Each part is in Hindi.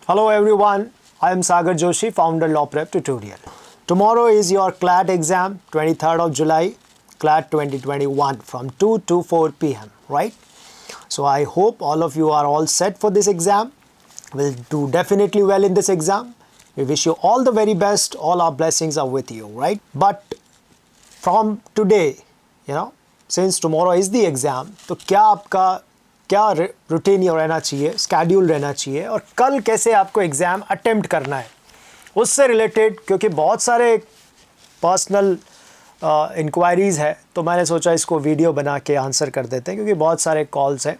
Hello everyone, I am Sagar Joshi, founder Law Prep Tutorial. Tomorrow is your CLAT exam, 23rd of July, CLAT 2021 from 2 to 4 p.m. right? So I hope all of you are all set for this exam. Will do definitely well in this exam. We wish you all the very best. All our blessings are with you, right? But from today, since tomorrow is the exam, तो क्या रूटीन रहना चाहिए, स्केड्यूल रहना चाहिए और कल कैसे आपको एग्ज़ाम अटेम्प्ट करना है उससे रिलेटेड, क्योंकि बहुत सारे पर्सनल इंक्वायरीज़ है तो मैंने सोचा इसको वीडियो बना के आंसर कर देते हैं, क्योंकि बहुत सारे कॉल्स हैं।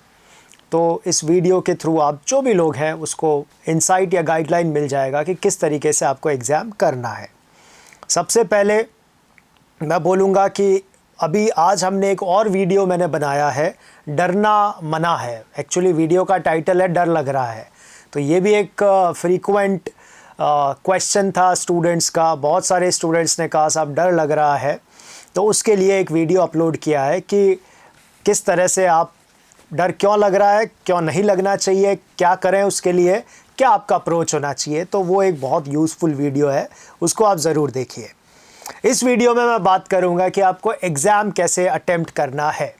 तो इस वीडियो के थ्रू आप जो भी लोग हैं उसको इंसाइट या गाइडलाइन मिल जाएगा कि किस तरीके से आपको एग्ज़ाम करना है। सबसे पहले मैं बोलूँगा कि अभी आज हमने एक और वीडियो मैंने बनाया है, डरना मना है। एक्चुअली वीडियो का टाइटल है डर लग रहा है। तो ये भी एक फ्रीक्वेंट क्वेश्चन था स्टूडेंट्स का। बहुत सारे स्टूडेंट्स ने कहा साहब डर लग रहा है, तो उसके लिए एक वीडियो अपलोड किया है कि किस तरह से आप डर क्यों लग रहा है, क्यों नहीं लगना चाहिए, क्या करें उसके लिए, क्या आपका अप्रोच होना चाहिए। तो वो एक बहुत यूज़फुल वीडियो है, उसको आप ज़रूर देखिए। इस वीडियो में मैं बात करूंगा कि आपको एग्ज़ाम कैसे अटेम्प्ट करना है।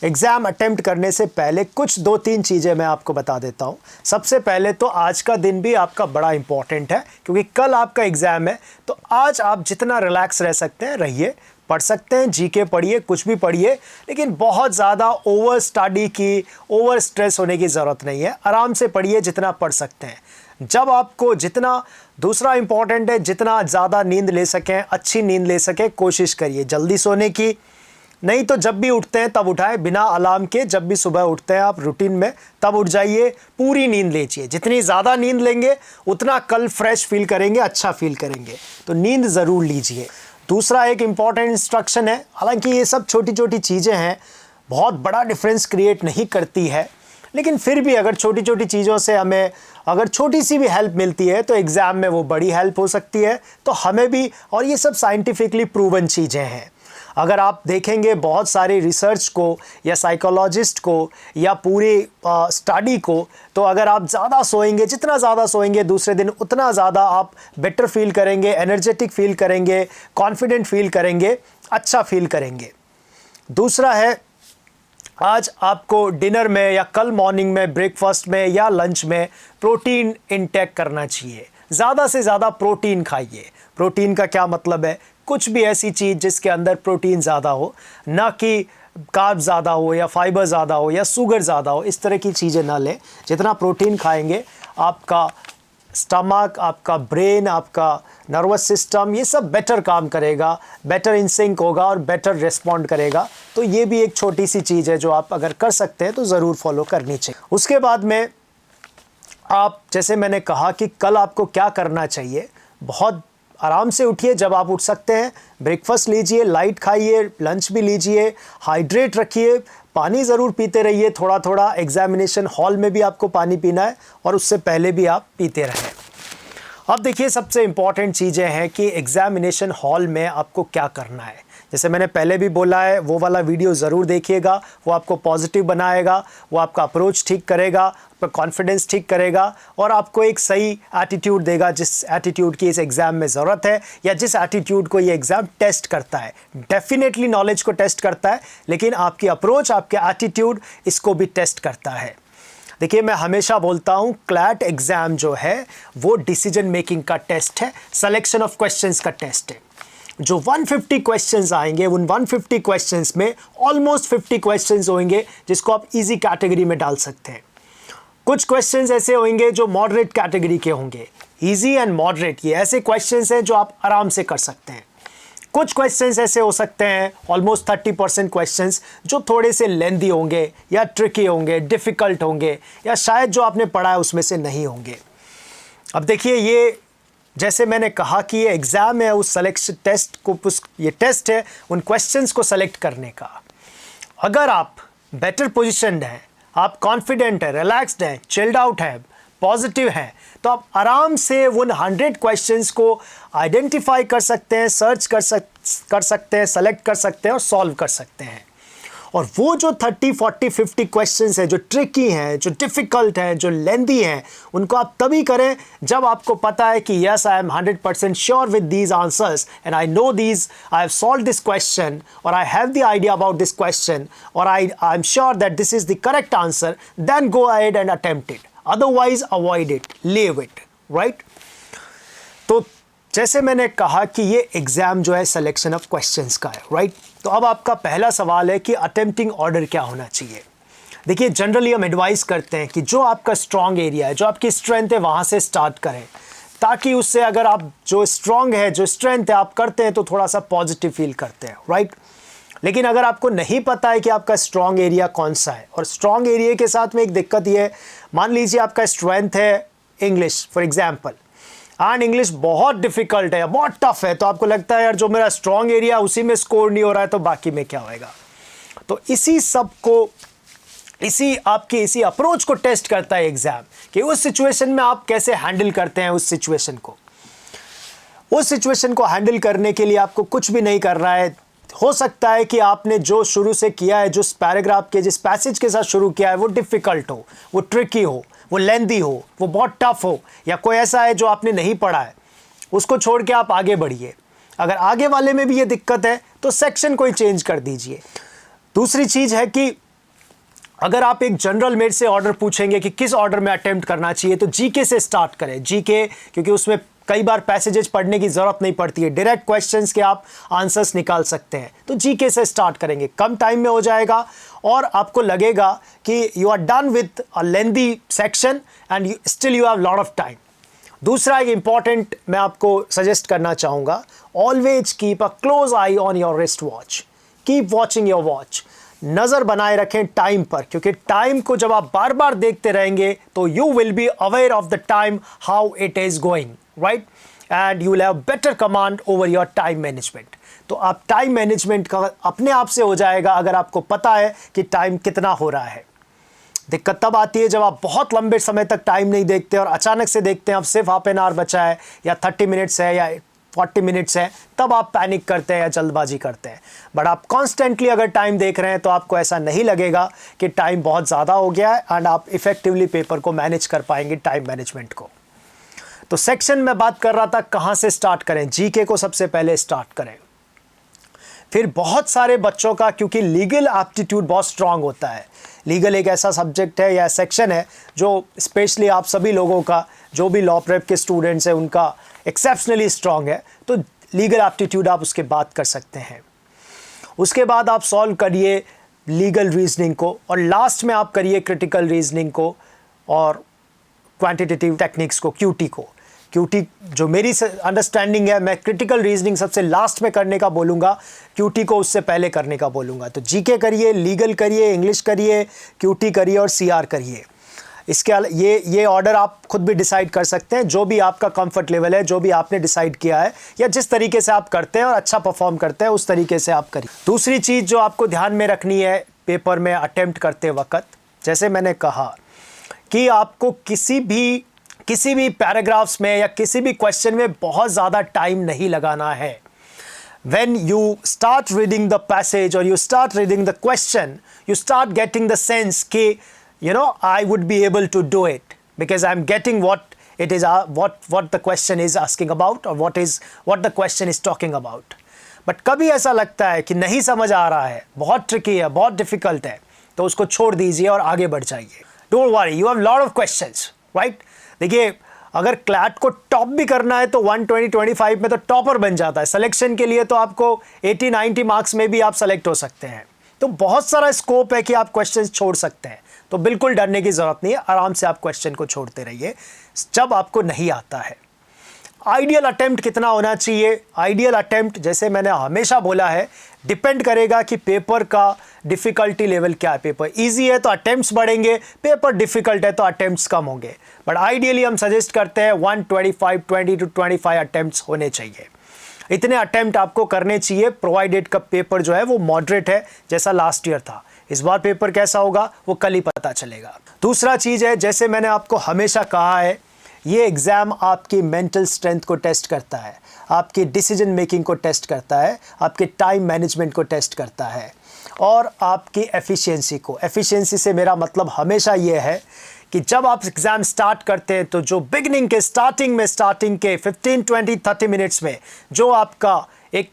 एग्ज़ाम अटेम्प्ट करने से पहले कुछ 2-3 चीज़ें मैं आपको बता देता हूं। सबसे पहले तो आज का दिन भी आपका बड़ा इंपॉर्टेंट है, क्योंकि कल आपका एग्ज़ाम है। तो आज आप जितना रिलैक्स रह सकते हैं रहिए, पढ़ सकते हैं, जीके पढ़िए, कुछ भी पढ़िए, लेकिन बहुत ज़्यादा ओवर स्टडी की, ओवर स्ट्रेस होने की ज़रूरत नहीं है। आराम से पढ़िए जितना पढ़ सकते हैं। जब आपको जितना, दूसरा इंपॉर्टेंट है, जितना ज़्यादा नींद ले सकें, अच्छी नींद ले सकें, कोशिश करिए जल्दी सोने की। नहीं तो जब भी उठते हैं तब उठाएं, बिना अलार्म के। जब भी सुबह उठते हैं आप रूटीन में तब उठ जाइए, पूरी नींद लीजिए। जितनी ज़्यादा नींद लेंगे उतना कल फ्रेश फील करेंगे, अच्छा फील करेंगे। तो नींद ज़रूर लीजिए। दूसरा एक इम्पॉर्टेंट इंस्ट्रक्शन है, हालांकि ये सब छोटी छोटी चीज़ें हैं, बहुत बड़ा डिफरेंस क्रिएट नहीं करती है, लेकिन फिर भी अगर छोटी छोटी चीज़ों से हमें अगर छोटी सी भी हेल्प मिलती है तो एग्ज़ाम में वो बड़ी हेल्प हो सकती है। तो हमें भी, और ये सब साइंटिफिकली प्रूवन चीज़ें हैं। अगर आप देखेंगे बहुत सारी रिसर्च को या साइकोलॉजिस्ट को या पूरी स्टडी को, तो अगर आप ज़्यादा सोएंगे, जितना ज़्यादा सोएंगे दूसरे दिन उतना ज़्यादा आप बेटर फील करेंगे, एनर्जेटिक फील करेंगे, कॉन्फिडेंट फील करेंगे, अच्छा फील करेंगे। दूसरा है, आज आपको डिनर में या कल मॉर्निंग में, ब्रेकफास्ट में या लंच में प्रोटीन इंटेक करना चाहिए। ज़्यादा से ज़्यादा प्रोटीन खाइए। प्रोटीन का क्या मतलब है? कुछ भी ऐसी चीज़ जिसके अंदर प्रोटीन ज़्यादा हो, ना कि कार्ब ज़्यादा हो या फाइबर ज़्यादा हो या शुगर ज़्यादा हो। इस तरह की चीज़ें ना लें। जितना प्रोटीन खाएंगे आपका स्टमक, आपका ब्रेन, आपका नर्वस सिस्टम, ये सब बेटर काम करेगा, बेटर इन सिंक होगा और बेटर रिस्पॉन्ड करेगा। तो ये भी एक छोटी सी चीज़ है जो आप अगर कर सकते हैं तो ज़रूर फॉलो करनी चाहिए। उसके बाद में आप, जैसे मैंने कहा कि कल आपको क्या करना चाहिए, बहुत आराम से उठिए जब आप उठ सकते हैं, ब्रेकफास्ट लीजिए, लाइट खाइए, लंच भी लीजिए, हाइड्रेट रखिए, पानी ज़रूर पीते रहिए थोड़ा थोड़ा। एग्जामिनेशन हॉल में भी आपको पानी पीना है और उससे पहले भी आप पीते रहें। अब देखिए, सबसे इम्पॉर्टेंट चीज़ें हैं कि एग्जामिनेशन हॉल में आपको क्या करना है। जैसे मैंने पहले भी बोला है, वो वाला वीडियो ज़रूर देखिएगा। वो आपको पॉजिटिव बनाएगा, वो आपका अप्रोच ठीक करेगा, आपका कॉन्फिडेंस ठीक करेगा और आपको एक सही एटीट्यूड देगा, जिस एटीट्यूड की इस एग्ज़ाम में ज़रूरत है या जिस एटीट्यूड को ये एग्ज़ाम टेस्ट करता है। डेफिनेटली नॉलेज को टेस्ट करता है, लेकिन आपकी अप्रोच, आपके एटीट्यूड, इसको भी टेस्ट करता है। देखिए, मैं हमेशा बोलता हूँ क्लैट एग्ज़ाम जो है वो डिसीजन मेकिंग का टेस्ट है, सिलेक्शन ऑफ क्वेश्चंस का टेस्ट है। जो 150 क्वेश्चंस आएंगे, उन 150 क्वेश्चंस में ऑलमोस्ट 50 क्वेश्चंस होंगे जिसको आप इजी कैटेगरी में डाल सकते हैं। कुछ क्वेश्चंस ऐसे होंगे जो मॉडरेट कैटेगरी के होंगे। इजी एंड मॉडरेट, ये ऐसे क्वेश्चंस हैं जो आप आराम से कर सकते हैं। कुछ क्वेश्चंस ऐसे हो सकते हैं, ऑलमोस्ट 30% क्वेश्चंस जो थोड़े से लेंदी होंगे या ट्रिकी होंगे, डिफ़िकल्ट होंगे, या शायद जो आपने पढ़ा है उसमें से नहीं होंगे। अब देखिए, ये जैसे मैंने कहा कि ये एग्ज़ाम है, उस सेलेक्शन टेस्ट को, ये टेस्ट है उन क्वेश्चंस को सेलेक्ट करने का। अगर आप बेटर पोजीशन्ड हैं, आप कॉन्फिडेंट हैं, रिलैक्स्ड हैं, चिल्ड आउट हैं, पॉजिटिव हैं, तो आप आराम से उन 100 क्वेश्चंस को आइडेंटिफाई कर सकते हैं, सर्च कर सकते हैं, सेलेक्ट कर सकते हैं और सॉल्व कर सकते हैं। और वो जो 30, 40, 50 क्वेश्चंस हैं जो ट्रिकी हैं, जो डिफ़िकल्ट हैं, जो लेंदी हैं, उनको आप तभी करें जब आपको पता है कि yes I am 100% sure with these answers and I know these, I have solve this question और I have the idea about this question और I am sure that this is the correct answer, then go ahead and attempt it, otherwise avoid it, leave it, right. तो जैसे मैंने कहा कि ये एग्जाम जो है सिलेक्शन ऑफ क्वेश्चंस का है, राइट। तो अब आपका पहला सवाल है कि अटेम्प्टिंग ऑर्डर क्या होना चाहिए। देखिए जनरली हम एडवाइस करते हैं कि जो आपका स्ट्रॉन्ग एरिया है, जो आपकी स्ट्रेंथ है, वहाँ से स्टार्ट करें, ताकि उससे अगर आप जो स्ट्रॉन्ग है, जो स्ट्रेंथ है आप करते हैं तो थोड़ा सा पॉजिटिव फील करते हैं, राइट। लेकिन अगर आपको नहीं पता है कि आपका स्ट्रॉन्ग एरिया कौन सा है, और स्ट्रॉन्ग एरिया के साथ में एक दिक्कत ये है, मान लीजिए आपका स्ट्रेंथ है English for example, and English बहुत डिफिकल्ट है, बहुत टफ है, तो आपको लगता है यार जो मेरा स्ट्रॉन्ग एरिया उसी में स्कोर नहीं हो रहा है तो बाकी में क्या होएगा। तो इसी सब को, इसी अप्रोच को टेस्ट करता है एग्जाम, कि उस सिचुएशन में आप कैसे हैंडल करते हैं उस सिचुएशन को। उस सिचुएशन को हैंडल करने के लिए आपको कुछ भी नहीं कर रहा है। हो सकता है कि आपने जो शुरू से किया है, जो पैराग्राफ के जिस पैसेज के साथ शुरू किया है वो डिफिकल्ट हो, वो ट्रिकी हो, वो लेंदी हो, वो बहुत टफ हो, या कोई ऐसा है जो आपने नहीं पढ़ा है, उसको छोड़ के आप आगे बढ़िए। अगर आगे वाले में भी ये दिक्कत है तो सेक्शन कोई चेंज कर दीजिए। दूसरी चीज़ है कि अगर आप एक जनरल मेड से ऑर्डर पूछेंगे कि किस ऑर्डर में अटेम्प्ट करना चाहिए, तो जीके से स्टार्ट करें। जीके क्योंकि उसमें कई बार पैसेजेस पढ़ने की ज़रूरत नहीं पड़ती है, डायरेक्ट क्वेश्चंस के आप आंसर्स निकाल सकते हैं, तो जीके से स्टार्ट करेंगे, कम टाइम में हो जाएगा और आपको लगेगा कि you are done with a lengthy section and still you have lot of time. दूसरा एक इंपॉर्टेंट मैं आपको सजेस्ट करना चाहूँगा, always keep a close eye on your wrist watch, keep watching your watch, नज़र बनाए रखें टाइम पर, क्योंकि टाइम को जब आप बार बार देखते रहेंगे तो you will be aware of the time how it is going, right, and you will have better command over your time management. तो आप टाइम मैनेजमेंट का अपने आप से हो जाएगा अगर आपको पता है कि टाइम कितना हो रहा है। दिक्कत तब आती है जब आप बहुत लंबे समय तक टाइम नहीं देखते और अचानक से देखते हैं अब सिर्फ हाफ एन आवर बचा है या 30 मिनट्स है या 40 मिनट्स है, तब आप पैनिक करते हैं या जल्दबाजी करते हैं। बट आप कॉन्स्टेंटली अगर टाइम देख रहे हैं तो आपको ऐसा नहीं लगेगा कि टाइम बहुत ज़्यादा हो गया है, एंड आप इफेक्टिवली पेपर को मैनेज कर पाएंगे, टाइम मैनेजमेंट को। तो सेक्शन में बात कर रहा था कहाँ से स्टार्ट करें, जीके को सबसे पहले स्टार्ट करें। फिर बहुत सारे बच्चों का, क्योंकि लीगल एप्टीट्यूड बहुत स्ट्रांग होता है, लीगल एक ऐसा सब्जेक्ट है या सेक्शन है जो स्पेशली आप सभी लोगों का, जो भी लॉ प्रेप के स्टूडेंट्स हैं उनका एक्सेप्शनली स्ट्रांग है, तो लीगल एप्टीट्यूड आप उसके बाद कर सकते हैं। उसके बाद आप सॉल्व करिए लीगल रीजनिंग को, और लास्ट में आप करिए क्रिटिकल रीजनिंग को और क्वांटिटेटिव टेक्निक्स को, क्यूटी को। क्यूटी जो मेरी अंडरस्टैंडिंग है, मैं क्रिटिकल रीजनिंग सबसे लास्ट में करने का बोलूँगा, क्यूटी को उससे पहले करने का बोलूँगा। तो जीके करिए, लीगल करिए, इंग्लिश करिए, क्यूटी करिए और सीआर करिए। इसके ये ऑर्डर आप खुद भी डिसाइड कर सकते हैं, जो भी आपका कंफर्ट लेवल है, जो भी आपने डिसाइड किया है या जिस तरीके से आप करते हैं और अच्छा परफॉर्म करते हैं उस तरीके से आप करिए। दूसरी चीज़ जो आपको ध्यान में रखनी है पेपर में अटेम्प्ट करते वक्त, जैसे मैंने कहा कि आपको किसी भी पैराग्राफ्स में या किसी भी क्वेश्चन में बहुत ज़्यादा टाइम नहीं लगाना है। When you start reading the passage or you start reading the question, you start getting the sense कि I would be able to do it because I'm getting what it is, what the question is asking about or what the question is talking about. But कभी ऐसा लगता है कि नहीं समझ आ रहा है, बहुत ट्रिकी है, बहुत डिफिकल्ट है, तो उसको छोड़ दीजिए और आगे बढ़ जाइए। Don't worry, you have lot of questions, right? देखिए अगर क्लैट को टॉप भी करना है तो 120-25 में तो टॉपर बन जाता है। सिलेक्शन के लिए तो आपको 80-90 मार्क्स में भी आप सेलेक्ट हो सकते हैं। तो बहुत सारा स्कोप है कि आप क्वेश्चंस छोड़ सकते हैं, तो बिल्कुल डरने की ज़रूरत नहीं है, आराम से आप क्वेश्चन को छोड़ते रहिए जब आपको नहीं आता है। आइडियल अटेम्प्ट कितना होना चाहिए? आइडियल अटेम्प्ट जैसे मैंने हमेशा बोला है डिपेंड करेगा कि पेपर का डिफ़िकल्टी लेवल क्या है। पेपर इजी है तो अटेम्प्ट्स बढ़ेंगे, पेपर डिफ़िकल्ट है तो अटेम्प्ट्स कम होंगे। बट आइडियली हम सजेस्ट करते हैं 20 to 25 अटेम्प्ट्स होने चाहिए। इतने अटेम्प्ट आपको करने चाहिए प्रोवाइडेड का पेपर जो है वो मॉडरेट है, जैसा लास्ट ईयर था। इस बार पेपर कैसा होगा वो कल ही पता चलेगा। दूसरा चीज़ है, जैसे मैंने आपको हमेशा कहा है, ये एग्ज़ाम आपकी मेंटल स्ट्रेंथ को टेस्ट करता है, आपकी डिसीजन मेकिंग को टेस्ट करता है, आपके टाइम मैनेजमेंट को टेस्ट करता है। और आपकी एफिशिएंसी को। एफिशिएंसी से मेरा मतलब हमेशा ये है कि जब आप एग्ज़ाम स्टार्ट करते हैं तो जो स्टार्टिंग के 15, 20, 30 मिनट्स में जो आपका एक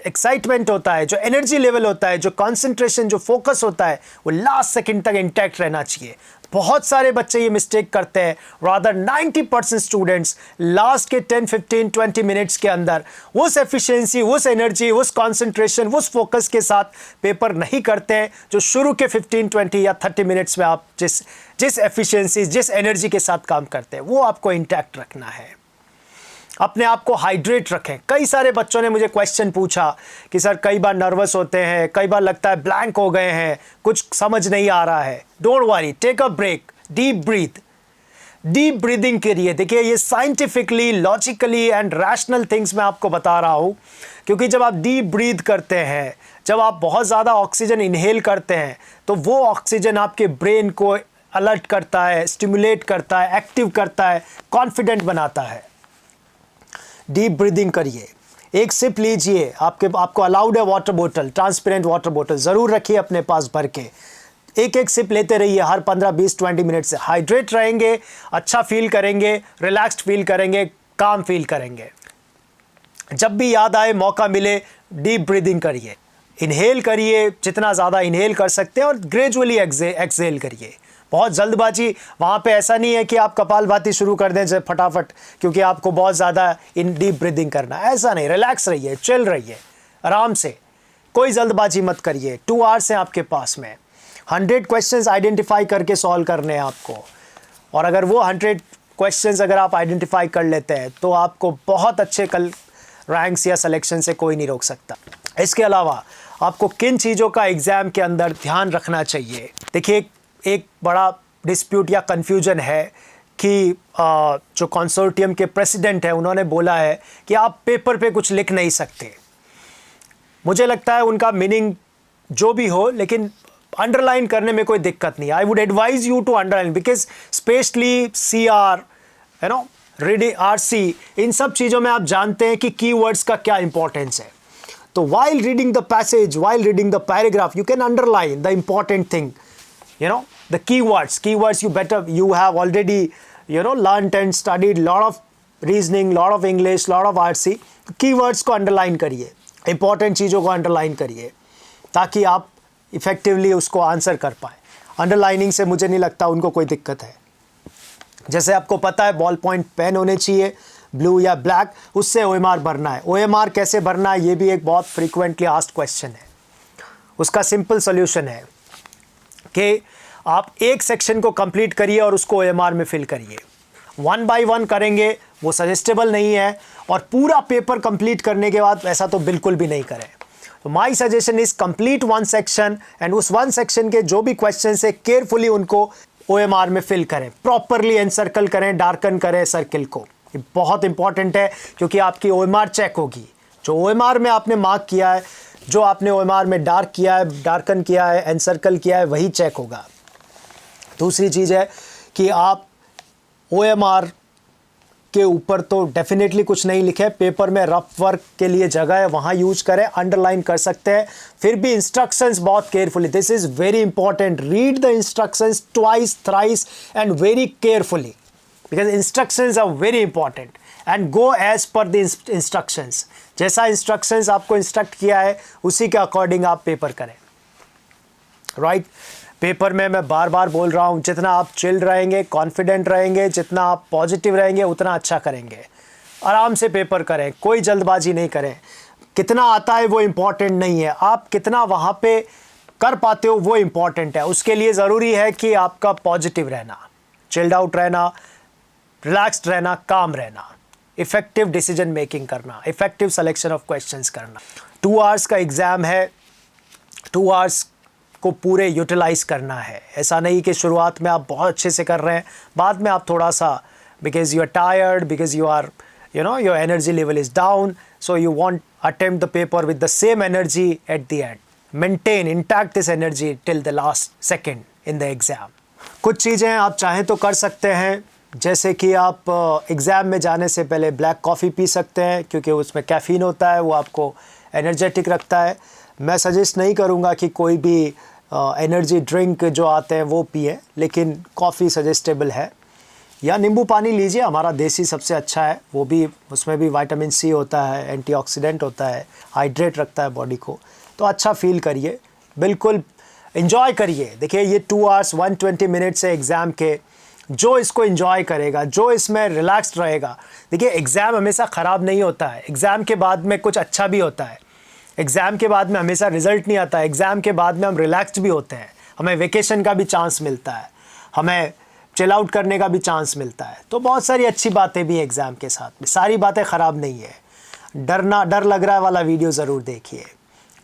एक्साइटमेंट होता है, जो एनर्जी लेवल होता है, जो कंसंट्रेशन, जो फोकस होता है, वो लास्ट सेकंड तक इंटैक्ट रहना चाहिए। बहुत सारे बच्चे ये मिस्टेक करते हैं। रादर 90% स्टूडेंट्स लास्ट के 10, 15, 20 मिनट्स के अंदर उस एफिशिएंसी, उस एनर्जी, उस कंसंट्रेशन, उस फोकस के साथ पेपर नहीं करते हैं जो शुरू के 15, 20 या 30 मिनट्स में आप जिस एफिशिएंसी, जिस एनर्जी के साथ काम करते हैं, वो आपको इंटैक्ट रखना है। अपने आप को हाइड्रेट रखें। कई सारे बच्चों ने मुझे क्वेश्चन पूछा कि सर कई बार नर्वस होते हैं, कई बार लगता है ब्लैंक हो गए हैं, कुछ समझ नहीं आ रहा है। Don't worry, take a break, deep breathing करिए। देखिए ये scientifically, logically and rational things मैं आपको बता रहा हूँ, क्योंकि जब आप डीप ब्रीथ करते हैं, जब आप बहुत ज़्यादा ऑक्सीजन इनहेल करते हैं, तो वो ऑक्सीजन आपके ब्रेन को अलर्ट करता है, स्टिमुलेट करता है, एक्टिव करता है, कॉन्फिडेंट बनाता है। डीप ब्रीदिंग करिए, एक सिप लीजिए। आपको अलाउड है वाटर बोतल, ट्रांसपेरेंट वाटर बोतल ज़रूर रखिए अपने पास भर के। एक सिप लेते रहिए हर 15, 20, 20 मिनट से। हाइड्रेट रहेंगे, अच्छा फील करेंगे, रिलैक्स्ड फील करेंगे, काम फील करेंगे। जब भी याद आए, मौका मिले, डीप ब्रीदिंग करिए, इनहेल करिए जितना ज़्यादा इनहेल कर सकते हैं और ग्रेजुअली एक्सहेल करिए। बहुत जल्दबाजी वहाँ पे ऐसा नहीं है कि आप कपालभाति शुरू कर दें फटाफट, क्योंकि आपको बहुत ज़्यादा इन डीप ब्रीदिंग करना है, ऐसा नहीं। रिलैक्स रहिए, चिल रहिए, आराम से, कोई जल्दबाजी मत करिए। 2 आवर्स हैं आपके पास में, 100 क्वेश्चंस आइडेंटिफाई करके सॉल्व करने हैं आपको। और अगर वो 100 क्वेश्चंस अगर आप आइडेंटिफाई कर लेते हैं तो आपको बहुत अच्छे कल रैंक्स या सिलेक्शन से कोई नहीं रोक सकता। इसके अलावा आपको किन चीज़ों का एग्ज़ाम के अंदर ध्यान रखना चाहिए? देखिए एक बड़ा डिस्प्यूट या कन्फ्यूजन है कि जो कंसोर्टियम के प्रेसिडेंट हैं, उन्होंने बोला है कि आप पेपर पे कुछ लिख नहीं सकते। मुझे लगता है उनका मीनिंग जो भी हो, लेकिन अंडरलाइन करने में कोई दिक्कत नहीं। I would advise you to underline, because specially CR, reading, RC, इन सब चीज़ों में आप जानते हैं कि कीवर्ड्स का क्या इंपॉर्टेंस है। तो while reading the passage, while reading the paragraph, you can underline the important thing, the keywords you have already learnt and studied lot of reasoning, lot of English, lot of RC. keywords को underline करिए, important चीज़ों को underline करिए, ताकि आप effectively उसको आंसर कर पाए। अंडरलाइनिंग से मुझे नहीं लगता उनको कोई दिक्कत है। जैसे आपको पता है बॉल पॉइंट पेन होने चाहिए, ब्लू या ब्लैक, उससे OMR भरना है। OMR कैसे भरना है, ये भी एक बहुत फ्रीक्वेंटली आस्क्ड क्वेश्चन है। उसका सिंपल सोल्यूशन है कि आप एक सेक्शन को कंप्लीट करिए और उसको OMR में फिल करिए। 1 by 1 करेंगे वो सजेस्टेबल नहीं है, और पूरा पेपर कंप्लीट करने के बाद ऐसा तो बिल्कुल भी नहीं करें। तो my suggestion is complete 1 section, and उस 1 सेक्शन के जो भी क्वेश्चन है केयरफुली उनको OMR में फिल करें, प्रॉपरली एनसर्कल करें, डार्कन करें सर्किल को। ये बहुत इंपॉर्टेंट है, क्योंकि आपकी OMR चेक होगी। जो OMR में आपने मार्क किया है, जो आपने OMR में डार्क किया है, डार्कन किया है, एनसर्कल किया है, वही चेक होगा। दूसरी चीज़ है कि आप OMR के ऊपर तो डेफिनेटली कुछ नहीं लिखे, पेपर में रफ वर्क के लिए जगह है, वहाँ यूज करें, अंडरलाइन कर सकते हैं। फिर भी इंस्ट्रक्शंस बहुत carefully, this is very important, read the instructions twice, thrice and very carefully, because instructions are very important, and go as per the instructions. जैसा इंस्ट्रक्शंस आपको इंस्ट्रक्ट किया है उसी के अकॉर्डिंग आप पेपर करें, राइट। पेपर में मैं बार बार बोल रहा हूँ, जितना आप चिल रहेंगे, कॉन्फिडेंट रहेंगे, जितना आप पॉजिटिव रहेंगे, उतना अच्छा करेंगे। आराम से पेपर करें, कोई जल्दबाजी नहीं करें। कितना आता है वो इम्पॉर्टेंट नहीं है, आप कितना वहाँ पे कर पाते हो वो इम्पॉर्टेंट है। उसके लिए ज़रूरी है कि आपका पॉजिटिव रहना, चिल्ड आउट रहना, रिलैक्स्ड रहना, काम रहना, इफ़ेक्टिव डिसीजन मेकिंग करना, इफ़ेक्टिव सिलेक्शन ऑफ क्वेश्चंस करना। 2 आवर्स का एग्ज़ाम है, 2 आवर्स को पूरे यूटिलाइज करना है। ऐसा नहीं कि शुरुआत में आप बहुत अच्छे से कर रहे हैं, बाद में आप थोड़ा सा, because you are tired, because you are your energy level is down, so you want attempt the paper with the same energy at the end. Maintain intact this energy till the last second in the exam. कुछ चीज़ें आप चाहें तो कर सकते हैं, जैसे कि आप एग्ज़ाम में जाने से पहले ब्लैक कॉफ़ी पी सकते हैं, क्योंकि उसमें कैफ़ीन होता है, वो आपको एनर्जेटिक रखता है। मैं सजेस्ट नहीं करूँगा कि कोई भी एनर्जी ड्रिंक जो आते हैं वो पिए, लेकिन कॉफ़ी सजेस्टेबल है, या नींबू पानी लीजिए, हमारा देसी सबसे अच्छा है, वो भी उसमें भी विटामिन सी होता है, एंटीऑक्सीडेंट होता है, हाइड्रेट रखता है बॉडी को, तो अच्छा फील करिए, बिल्कुल एंजॉय करिए। देखिए ये 2 आवर्स 120 मिनट्स है एग्ज़ाम के, जो इसको एंजॉय करेगा, जो इसमें रिलैक्स्ड रहेगा। देखिए एग्ज़ाम हमेशा ख़राब नहीं होता है, एग्ज़ाम के बाद में कुछ अच्छा भी होता है, एग्ज़ाम के बाद में हमेशा रिज़ल्ट नहीं आता है, एग्ज़ाम के बाद में हम रिलैक्स्ड भी होते हैं, हमें वेकेशन का भी चांस मिलता है, हमें चिल आउट करने का भी चांस मिलता है। तो बहुत सारी अच्छी बातें भी हैं एग्ज़ाम के साथ में, सारी बातें ख़राब नहीं है। डर लग रहा है वाला वीडियो ज़रूर देखिए।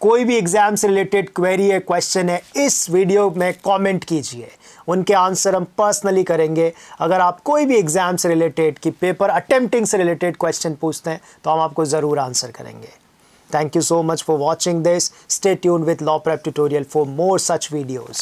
कोई भी एग्ज़ाम से रिलेटेड क्वेरी है, क्वेश्चन है, इस वीडियो में कमेंट कीजिए, उनके आंसर हम पर्सनली करेंगे। अगर आप कोई भी एग्ज़ाम से रिलेटेड कि पेपर अटेम्प्टिंग से रिलेटेड क्वेश्चन पूछते हैं तो हम आपको ज़रूर आंसर करेंगे। Thank you so much for watching this. Stay tuned with Law Prep Tutorial for more such videos.